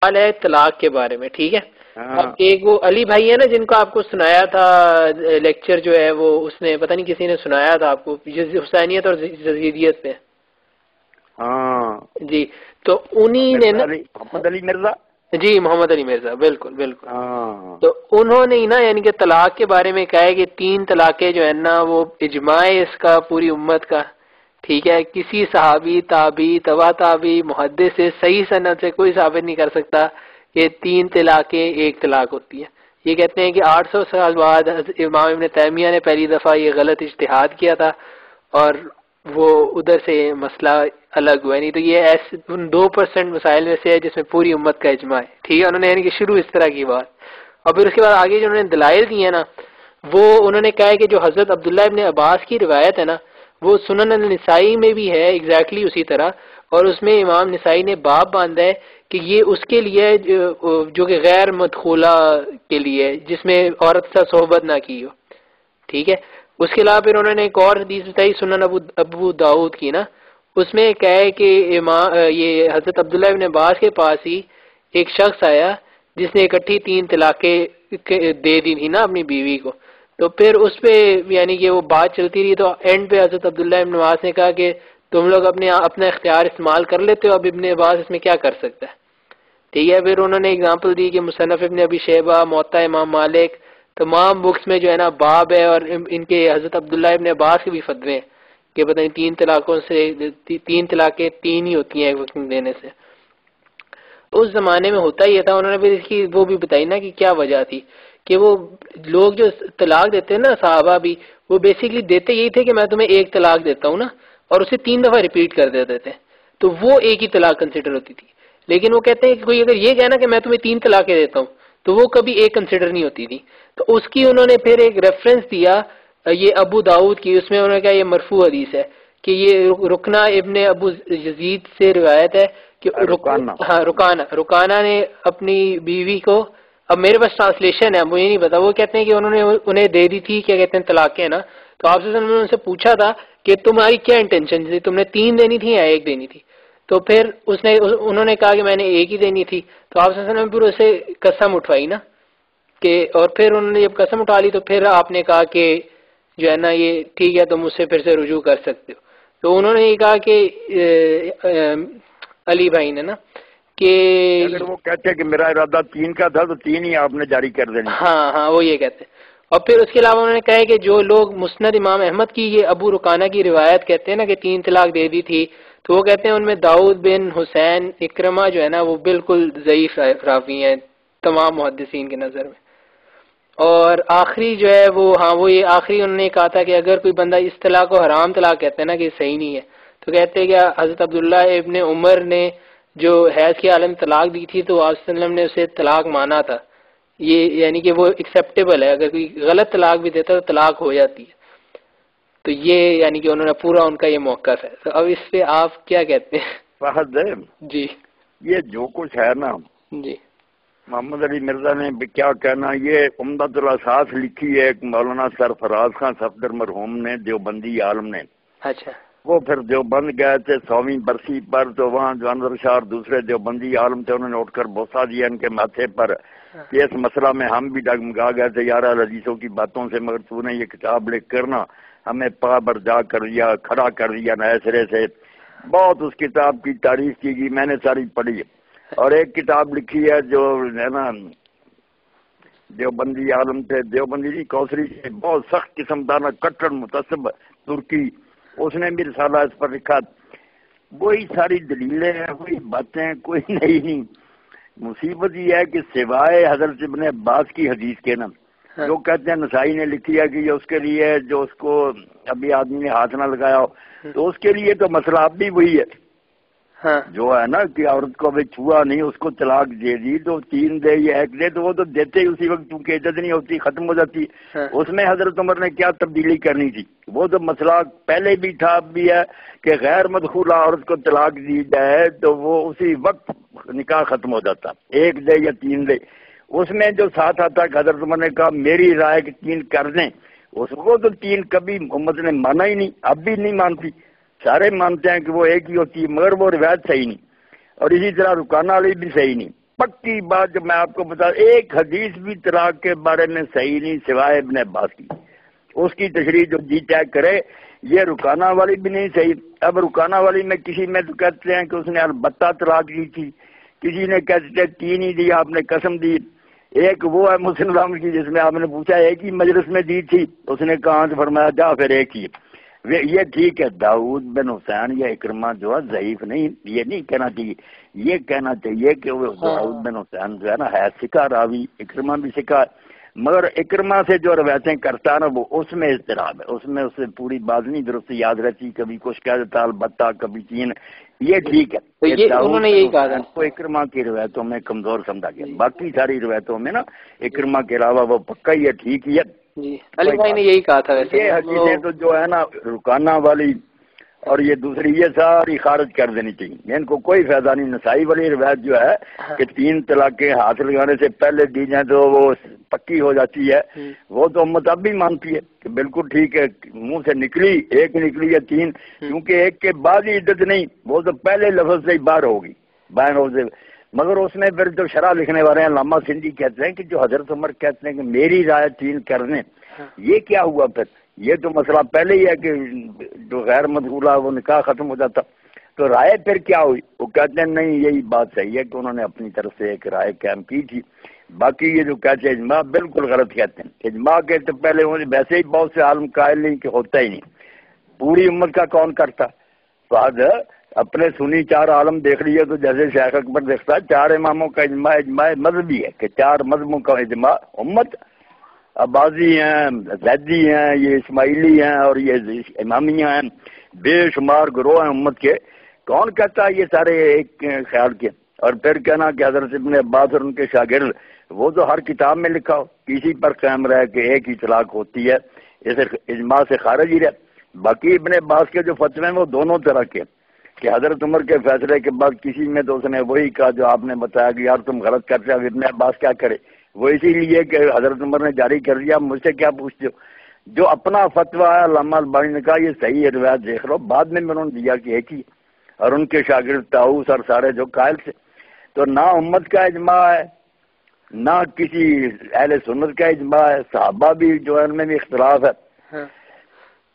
سوال ہے طلاق کے بارے میں، ٹھیک ہے؟ ہاں اب ایک وہ علی بھائی ہے نا جن کو آپ کو سنایا تھا لیکچر جو ہے وہ اس نے پتہ نہیں کسی نے سنایا تھا آپ کو حسینیت اور یزیدیت پہ. ہاں جی تو انہی نے نا محمد علی مرزا. جی محمد علی مرزا، بالکل بالکل. ہاں تو انہوں نے نا یعنی کہ طلاق کے بارے میں کہا ہے کہ 3 طلاقیں جو ہے نا وہ اجماع ہے اس کا پوری امت کا، ٹھیک ہے؟ کسی صحابی، تابعی، تبع تابعی، محدث سے صحیح سند سے کوئی ثابت نہیں کر سکتا کہ 3 طلاقیں ایک طلاق ہوتی ہے. یہ کہتے ہیں کہ 800 سال بعد امام ابن تیمیہ نے پہلی دفعہ یہ غلط اجتہاد کیا تھا اور وہ ادھر سے مسئلہ الگ ہوا. نہیں تو یہ ایسے 2% مسائل میں سے ہے جس میں پوری امت کا اجماع ہے، ٹھیک ہے؟ انہوں نے یعنی کہ شروع اس طرح کی بات، اور پھر اس کے بعد آگے جو انہوں نے دلائل دی ہیں نا وہ انہوں نے کہا ہے کہ جو حضرت عبداللہ ابن عباس کی روایت ہے نا وہ سنن النسائی میں بھی ہے ایگزیکٹلی اسی طرح، اور اس میں امام نسائی نے باب باندھا ہے کہ یہ اس کے لیے جو کہ غیر مدخولہ کے لیے جس میں عورت سے صحبت نہ کی ہو، ٹھیک ہے؟ اس کے علاوہ پھر انہوں نے ایک اور حدیث بتائی سنن ابو داؤد کی نا، اس میں کہا ہے کہ یہ حضرت عبداللہ ابن عباس کے پاس ہی ایک شخص آیا جس نے اکٹھی 3 طلاقیں دے دی تھی نا اپنی بیوی کو. تو پھر اس پہ یعنی کہ وہ بات چلتی رہی تو اینڈ پہ حضرت عبداللہ ابن عباس نے کہا کہ تم لوگ اپنا اختیار استعمال کر لیتے ہو، اب ابن عباس اس میں کیا کر سکتا ہے، ٹھیک ہے؟ پھر انہوں نے اگزامپل دی کہ مصنف ابن ابی شیبہ، موطا امام مالک، تمام بکس میں جو ہے نا باب ہے، اور ان کے حضرت عبداللہ ابن عباس کے بھی فتوے ہیں کہ پتہ نہیں 3 طلاقوں سے 3 طلاقیں 3 ہی ہوتی ہیں ایک وقت دینے سے. اس زمانے میں ہوتا ہی تھا. انہوں نے پھر اس کی وہ بھی بتائی نا کہ کیا وجہ تھی کہ وہ لوگ جو طلاق دیتے ہیں نا صحابہ بھی وہ بیسیکلی دیتے یہی تھے کہ میں تمہیں 1 طلاق دیتا ہوں نا اور اسے 3 دفعہ ریپیٹ کر دیتے تھے تو وہ ایک ہی طلاق کنسیڈر ہوتی تھی. لیکن وہ کہتے ہیں کہ کوئی اگر یہ کہنا کہ میں تمہیں 3 طلاقیں دیتا ہوں تو وہ کبھی ایک کنسیڈر نہیں ہوتی تھی. تو اس کی انہوں نے پھر ایک ریفرنس دیا یہ ابو داؤد کی، اس میں انہوں نے کہا یہ مرفوع حدیث ہے کہ یہ رکنا ابن ابو یزید سے روایت ہے کہ رکانہ نے اپنی بیوی کو، اب میرے پاس ٹرانسلیشن ہے مجھے نہیں پتا، وہ کہتے ہیں کہ انہوں نے انہیں دے دی تھی کیا کہتے ہیں طلاقیں نا، تو آپ سے ان سے پوچھا تھا کہ تمہاری کیا انٹینشن تھی، تم نے 3 دینی تھی یا 1 دینی تھی؟ تو پھر انہوں نے کہا کہ میں نے 1 ہی دینی تھی. تو آپ سے پھر اسے قسم اٹھوائی نا کہ، اور پھر انہوں نے جب قسم اٹھا لی تو پھر آپ نے کہا کہ جو ہے نا یہ ٹھیک ہے تم مجھ سے پھر سے رجوع کر سکتے ہو. تو انہوں نے یہ کہا کہ علی بھائی نے نا کہ اگر وہ کہتے کہ میرا ارادہ 3 کا تھا تو 3 ہی آپ نے جاری کر دینی. ہاں وہ یہ کہتے ہیں. اور پھر اس کے علاوہ انہوں نے کہا کہ جو لوگ مسند امام احمد کی یہ ابو رکانہ کی روایت کہتے ہیں نا کہ 3 طلاق دے دی تھی، تو وہ کہتے ہیں ان میں داؤد بن حسین اکرمہ جو ہے نا وہ بالکل ضعیف راوی ہیں تمام محدثین کی نظر میں. اور آخری جو ہے وہ یہ آخری انہوں نے کہا تھا کہ اگر کوئی بندہ اس طلاق کو حرام طلاق کہتے ہیں نا کہ صحیح نہیں ہے، تو کہتے ہیں کہ حضرت عبداللہ ابن عمر نے جو حیض کے عالم طلاق دی تھی تو آپ صلی اللہ علیہ وسلم نے اسے طلاق مانا تھا، یہ یعنی کہ وہ ایکسیپٹیبل ہے، اگر کوئی غلط طلاق بھی دیتا تو طلاق ہو جاتی ہے. تو یہ یعنی کہ انہوں نے پورا ان کا یہ موقف ہے. تو اب اس پہ آپ کیا کہتے ہیں؟ فہد جی یہ جو کچھ ہے نا جی محمد علی مرزا نے بھی کیا کہنا، یہ عمدۃ الاساس لکھی ہے ایک مولانا سرفراز خان صفدر مرحوم نے دیوبندی عالم نے. اچھا وہ پھر دیوبند گئے تھے 100ویں برسی پر، تو وہاں جو انور شاہ اور دوسرے دیوبندی عالم تھے انہوں نے اٹھ کر بوسہ دیا ان کے ماتھے پر کہ اس مسئلہ میں ہم بھی ڈگمگا گئے تھے یار حدیثوں کی باتوں سے، مگر تو نے یہ کتاب لکھ کر نا ہمیں پا برجا کر دیا، کھڑا کر دیا نئے سرے سے. بہت اس کتاب کی تعریف کی گئی، میں نے ساری پڑھی. اور ایک کتاب لکھی ہے جو ہے نا دیوبندی عالم تھے، دیوبندی جی کوثری سے بہت سخت قسم کا نا کٹر متعصب ترکی، اس نے بھی رسالہ اس پر لکھا. وہی ساری دلیلیں ہیں، وہی باتیں، کوئی نہیں. مصیبت یہ ہے کہ سوائے حضرت ابن عباس کی حدیث کے نا جو کہتے ہیں نسائی نے لکھی ہے کہ یہ اس کے لیے جو اس کو ابھی آدمی نے ہاتھ نہ لگایا ہو، تو اس کے لیے تو مسئلہ اب بھی وہی ہے جو ہے نا کہ عورت کو ابھی چھوا نہیں اس کو طلاق دے دی تو 3 دے یا 1 دے، تو وہ تو دیتے ہی اسی وقت کیونکہ عدت نہیں ہوتی ختم ہو جاتی. اس میں حضرت عمر نے کیا تبدیلی کرنی تھی؟ وہ تو مسئلہ پہلے بھی تھا اب بھی ہے کہ غیر مدخولہ عورت کو طلاق دی جائے تو وہ اسی وقت نکاح ختم ہو جاتا، 1 دے یا 3 دے. اس میں جو ساتھ آتا کہ حضرت عمر نے کہا میری رائے کہ 3 کر دیں، اس کو تو 3 کبھی امت نے مانا ہی نہیں، اب بھی نہیں مانتی. سارے مانتے ہیں کہ وہ 1 ہی ہوتی ہے، مگر وہ روایت صحیح نہیں. اور اسی طرح رکانہ علی بھی صحیح نہیں. پکی بات جو میں آپ کو بتا، ایک حدیث بھی طلاق کے بارے میں صحیح نہیں سوائے ابن عباس کی، اس کی تشریح جو جی چیک کرے۔ یہ رکانہ والی بھی نہیں صحیح۔ اب رکانہ والی میں کسی میں تو کہتے ہیں کہ اس نے البتہ طلاق دی تھی، کسی نے کہتے ہیں 3 ہی دی، آپ نے قسم دی۔ ایک وہ ہے مسلم کی جس میں آپ نے پوچھا ایک ہی مجلس میں دی تھی، اس نے کہا تو فرمایا جا پھر ایک ہی۔ یہ ٹھیک ہے، داؤد بن حسین یا اکرمہ جو ہے ضعیف نہیں، یہ نہیں کہنا چاہیے، یہ کہنا چاہیے کہ وہ داؤد بن حسین جو ہے نا ہے سکہ راوی، اکرمہ بھی سکہ، مگر اکرمہ سے جو روایتیں کرتا ہے نا وہ اس میں اضطراب ہے، اس میں اسے پوری بات نہیں درست یاد رہتی، کبھی کچھ کہہ دیتا البتہ کبھی 3۔ یہ ٹھیک ہے، تو یہ انہوں نے یہی کہا تھا کو اکرمہ کی روایتوں میں کمزور سمجھا گیا، باقی ساری روایتوں میں نا اکرمہ کے علاوہ وہ پکا ہی ہے، ٹھیک ہی ہے۔ جی علی بھائی نے یہی کہا تھا ویسے۔ یہ حدیثیں تو جو ہے نا رکانہ والی اور یہ دوسری یہ ساری خارج کر دینی چاہیے، ان کو کوئی فائدہ نہیں۔ نسائی والی روایت جو ہے کہ 3 طلاقیں ہاتھ لگانے سے پہلے دی جائیں تو وہ پکی ہو جاتی ہے، وہ تو امت اب بھی مانتی ہے کہ بالکل ٹھیک ہے، منہ سے نکلی ایک نکلی یا 3، کیونکہ ایک کے بعد ہی عدت نہیں، وہ تو پہلے لفظ سے ہی باہر ہوگی بین ہو سے۔ مگر اس میں پھر جو شرح لکھنے والے ہیں علامہ سندھی کہتے ہیں کہ جو حضرت عمر کہتے ہیں کہ میری رائے 3 کرنے، یہ کیا ہوا پھر؟ یہ تو مسئلہ پہلے ہی ہے کہ جو غیر مدخولہ وہ نکاح ختم ہو جاتا، تو رائے پھر کیا ہوئی؟ وہ کہتے ہیں نہیں یہی بات صحیح ہے کہ انہوں نے اپنی طرف سے ایک رائے قائم کی تھی، باقی یہ جو کہتے ہیں اجماع بالکل غلط کہتے ہیں۔ اجماع کے تو پہلے ویسے ہی بہت سے عالم قائل نہیں کہ ہوتا ہی نہیں، پوری امت کا کون کرتا؟ بعد اپنے سنی 4 عالم دیکھ لیے تو جیسے شیخ اکبر دیکھتا ہے 4 اماموں کا اجماع، اجماع مذہبی ہے کہ 4 مذہبوں کا اجماع امت، عباسی ہیں، زیدی ہیں، یہ اسماعیلی ہیں اور یہ امامیہ ہیں، بے شمار گروہ ہیں امت کے، کون کہتا ہے یہ سارے ایک خیال کے؟ اور پھر کہنا کہ حضرت ابن عباس اور ان کے شاگرد وہ تو ہر کتاب میں لکھا ہو، کسی پر قائم رہے کہ ایک ہی طلاق ہوتی ہے، اسے اجماع سے خارج ہی رہے۔ باقی ابن عباس کے جو فتوے ہیں وہ دونوں طرح کے، کہ حضرت عمر کے فیصلے کے بعد کسی میں تو اس نے وہی کہا جو آپ نے بتایا کہ یار تم غلط کرتے ہو، ابن عباس کیا کرے؟ وہ اسی لیے کہ حضرت عمر نے جاری کر دیا، مجھ سے کیا پوچھتے ہو؟ جو اپنا فتویٰ ہے علامہ البانی نے کہا یہ صحیح ہے، روایت دیکھ لو، بعد میں انہوں نے دیا کہ ایک ہی، اور ان کے شاگرد طاؤس اور سارے جو قائل تھے۔ تو نہ امت کا اجماع ہے، نہ کسی اہل سنت کا اجماع ہے، صحابہ بھی جو ہے ان میں بھی اختلاف ہے،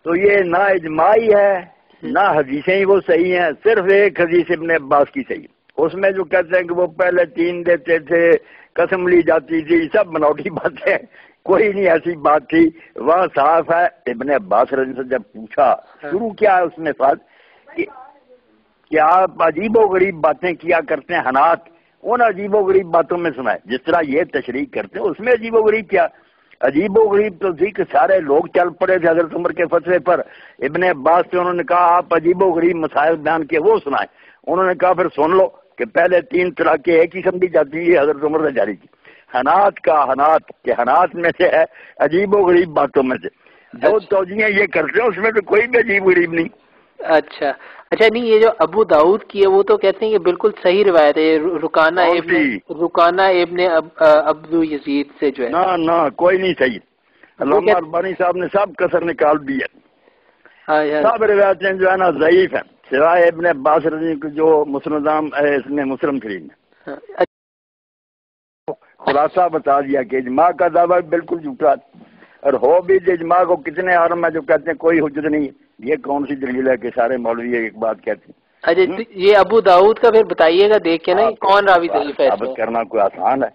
تو یہ نہ اجماع ہی ہے نہ حدیثیں ہی وہ صحیح ہیں، صرف ایک حدیث ابن عباس کی صحیح، اس میں جو کہتے ہیں کہ وہ پہلے 3 دیتے تھے، قسم لی جاتی تھی، سب بناوٹی باتیں، کوئی نہیں ایسی بات تھی، وہاں صاف ہے۔ ابن عباس رضی اللہ عنہ سے جب پوچھا، شروع کیا ہے اس میں ساتھ کہ آپ عجیب و غریب باتیں کیا کرتے ہیں، حنات ان عجیب و غریب باتوں میں سنائے، جس طرح یہ تشریح کرتے ہیں اس میں عجیب و غریب کیا؟ عجیب و غریب تو تھی کہ سارے لوگ چل پڑے تھے حضرت عمر کے فتوے پر، ابن عباس سے انہوں نے کہا آپ عجیب و غریب مسائل بیان کیے وہ سنائیں، انہوں نے کہا پھر سن لو کہ پہلے 3 طلاقیں ایک ہی سمجھی جاتی ہے، حضرت عمر نے جاری کی۔ حنات کا حنات کہ حنات میں سے ہے عجیب و غریب باتوں میں سے، جو توجیہیں یہ کرتے ہیں اس میں تو کوئی بھی عجیب و غریب نہیں۔ اچھا نہیں، یہ جو ابو داؤد کی ہے وہ تو کہتے ہیں کہ بالکل صحیح روایت ہے، رکانہ ابن عبدو یزید سے جو ہے، نہ کوئی نہیں صحیح، علامہ البانی صاحب نے سب کسر نکال دی ہے، سب روایتیں جو ہے نا ضعیف ہیں سوائے ابن عباس رضی کو جو مسند ہے اس میں مسلم شریف میں خلاصہ بتا دیا کہ اجماع کا دعویٰ بالکل جھوٹا، اور ہو بھی اجماع کو کتنے عالم ہے جو کہتے ہیں کوئی حجت نہیں ہے، یہ کون سی دلیل ہے کہ سارے مولوی ایک بات کہتے ہیں؟ اچھا یہ ابو داؤد کا پھر بتائیے گا دیکھ کے نا کون راوی ضعیف ہے، ثابت کرنا کوئی آسان ہے؟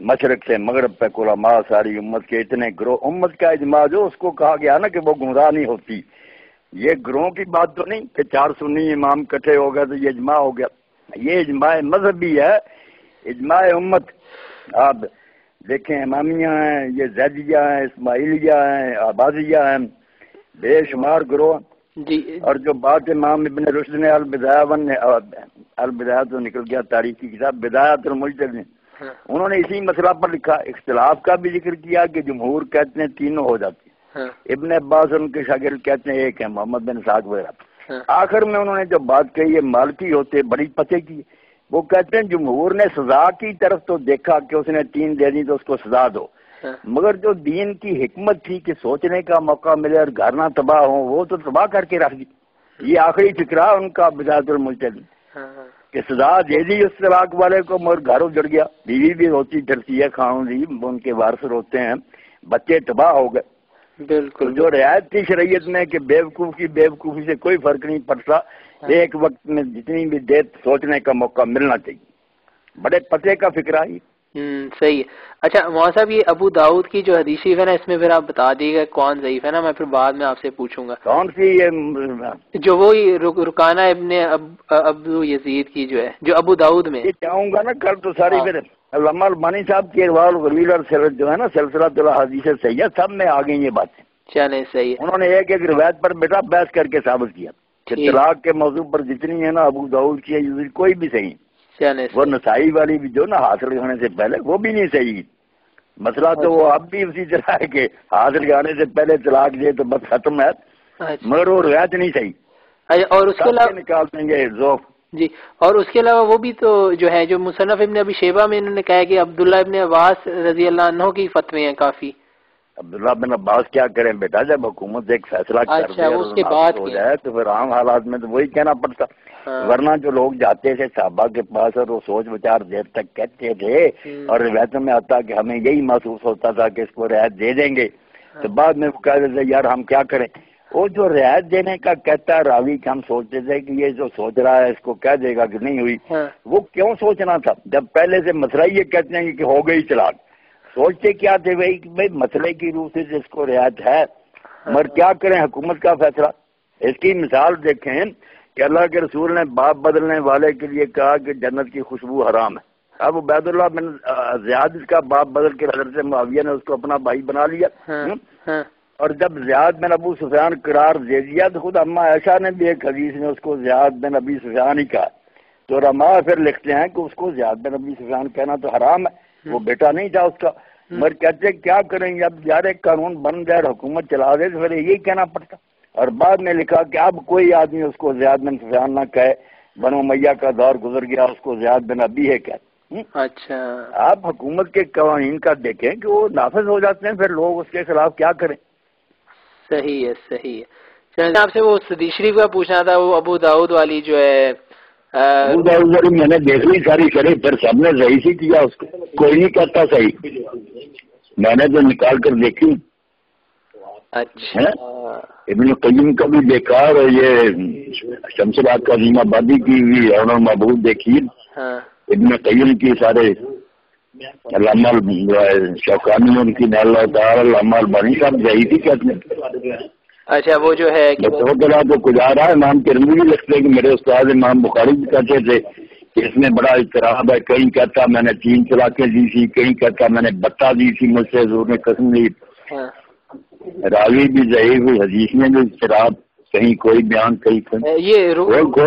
مشرق سے مغرب پہ علماء ساری امت کے اتنے گروہ، امت کا اجماع جو اس کو کہا گیا نا کہ وہ گمراہ نہیں ہوتی، یہ گروہ کی بات تو نہیں کہ 4 سنی امام کٹھے ہو گئے تو یہ اجماع ہو گیا، یہ اجماع مذہبی ہے، اجماع امت۔ آپ دیکھیں امامیہ ہیں، یہ زیدیہ ہیں، اسماعیلیہ ہیں، عباسیہ ہیں، بے شمار گروہ، اور جو بات امام ابن رشد نے البدایہ تو نکل گیا تاریخ کی کتاب بدایۃ المجتہد میں، انہوں نے اسی مسئلہ پر لکھا، اختلاف کا بھی ذکر کیا کہ جمہور کہتے ہیں 3 ہو جاتی، ابن عباس اور ان کے شاگرد کہتے ہیں 1 ہے، محمد بن اسحاق وغیرہ۔ آخر میں انہوں نے جو بات کہی ہے مالکی ہوتے بڑی پتے کی، وہ کہتے ہیں جمہور نے سزا کی طرف تو دیکھا کہ اس نے 3 دے دی تو اس کو سزا دو، مگر جو دین کی حکمت تھی کہ سوچنے کا موقع ملے اور گھر نہ تباہ ہو وہ تو تباہ کر کے رکھ دی، یہ آخری فکرہ ان کا بدایۃ المجتہد۔ کہ سزا دے دی اس طلاق والے کو، مگر گھر اجڑ گیا، بیوی بھی روتی ڈرتی ہے، خاون بھی، ان کے وارث روتے ہیں، بچے تباہ ہو گئے۔ بالکل جو رعایت تھی شریعت میں کہ بیوقوفی سے کوئی فرق نہیں پڑتا، ایک وقت میں جتنی بھی دیر سوچنے کا موقع ملنا چاہیے، بڑے پتے کا فکرہ ہی۔ صحیح ہے۔ اچھا مولانا صاحب، یہ ابو داؤد کی جو حدیث شریف ہے نا، اس میں پھر آپ بتا دیجیے گا کون ضعیف ہے نا، میں پھر بعد میں آپ سے پوچھوں گا۔ کون سی؟ یہ جو وہی رکانہ ابن ابو یزید کی جو ہے، جو ابو داؤد میں۔ یہ چاہوں گا نا کل تو ساری پھر علامہ البانی صاحب کی اقوال غلیل اور سلسلہ جو ہے نا، سلسلہ الحدیث صحیح، سب میں آ گئی یہ باتیں۔ چلیں صحیح ہے۔ انہوں نے ایک ایک روایت پر بیٹا بحث کر کے ثابت کیا کہ طلاق کے موضوع پر جتنی ہے نا ابو داؤد کی ہے، کوئی بھی صحیح، وہ نسائی والی بھی جو نا ہاتھ لگانے سے پہلے وہ بھی نہیں صحیح۔ مسئلہ تو وہ اب بھی اسی طرح ہے کہ ہاتھ لگانے سے پہلے طلاق دے تو بس ختم ہے، مگر وہ روایت نہیں صحیح۔ اور اس کے علاوہ نکال دیں گے ذوق جی، اور اس کے علاوہ وہ بھی تو جو ہے جو مصنف ابن ابی شیبہ میں انہوں نے کہا کہ عبداللہ ابن عباس رضی اللہ عنہ کی فتوے ہیں کافی۔ عبداللہ بن عباس کیا کریں بیٹا، جب حکومت ایک فیصلہ کر دے اس کے بعد ہو جائے تو پھر عام حالات میں تو وہی کہنا پڑتا، ورنہ جو لوگ جاتے تھے صحابہ کے پاس اور وہ سوچ بچار دیر تک کہتے تھے اور روایتوں میں آتا کہ ہمیں یہی محسوس ہوتا تھا کہ اس کو رعایت دے دیں گے، تو بعد میں وہ کہہ دیتے یار ہم کیا کریں۔ وہ جو رعایت دینے کا کہتا ہے راوی کہ ہم سوچتے تھے کہ یہ جو سوچ رہا ہے اس کو کہہ دے گا کہ نہیں ہوئی، وہ کیوں سوچنا تھا جب پہلے سے مسئلہ یہ کہتے ہیں کہ ہو گئی طلاق؟ سوچتے کیا تھے بھائی مسئلے کی روح سے جس کو رعایت ہے، مگر کیا کریں حکومت کا فیصلہ۔ اس کی مثال دیکھیں کہ اللہ کے رسول نے باپ بدلنے والے کے لیے کہا کہ جنت کی خوشبو حرام ہے۔ اب عبید اللہ بن زیاد کا باپ بدل کے حضرت معاویہ نے اس کو اپنا بھائی بنا لیا، اور جب زیاد بن ابو سفیان قرار دے دیا تو خود اما عائشہ نے بھی ایک حدیث میں اس کو زیاد بن ابی سفیان ہی کہا، تو رما پھر لکھتے ہیں کہ اس کو زیاد بن ابی سفیان کہنا تو حرام ہے، وہ بیٹا نہیں تھا اس کا، مگر کہتے کیا کریں گے اب یار ایک قانون بن جائے حکومت چلا دے تو پھر یہی کہنا پڑتا، اور بعد میں لکھا کہ اب کوئی آدمی اس کو زیاد بن سفیان نہ کہے، بنو امیہ کا دور گزر گیا، اس کو زیاد بن ابی ہے کہتے۔ اچھا آپ حکومت کے قوانین کا دیکھیں کہ وہ نافذ ہو جاتے ہیں، پھر لوگ اس کے خلاف کیا کریں۔ صحیح ہے صحیح ہے۔ چلیں آپ سے وہ حدیث شریف کا پوچھنا تھا، وہ ابو داؤد والی جو ہے، ابو داؤد والی میں نے دیکھ لی ساری شریف، پھر سب نے صحیح سی کیا، اس کو کوئی نہیں کہتا صحیح، میں نے تو نکال کر دیکھی۔ اچھا ابن قیم کا بھی دیکھا، اور یہ شمس الحق عظیم آبادی کی بھی عون المعبود دیکھی، ابن قیم کی سارے، علامہ شوکانی ان کی اللہ تعالی، علامہ البانی صاحب صحیح تھی کہتے ہیں۔ اچھا وہ جو ہے کہ تو گزارا امام ترمذی بھی لکھتے کہ میرے استاد امام بخاری بھی کہتے تھے کہ اس میں بڑا اضطراب ہے، کہیں کہتا میں نے 3 طلاقیں دی تھی، کہیں کہتا میں نے 32 دی تھی، مجھ سے حضور نے قسم لی، راوی بھی ضعیف، حدیث میں بھی اضطراب، کہیں کوئی بیان کہیں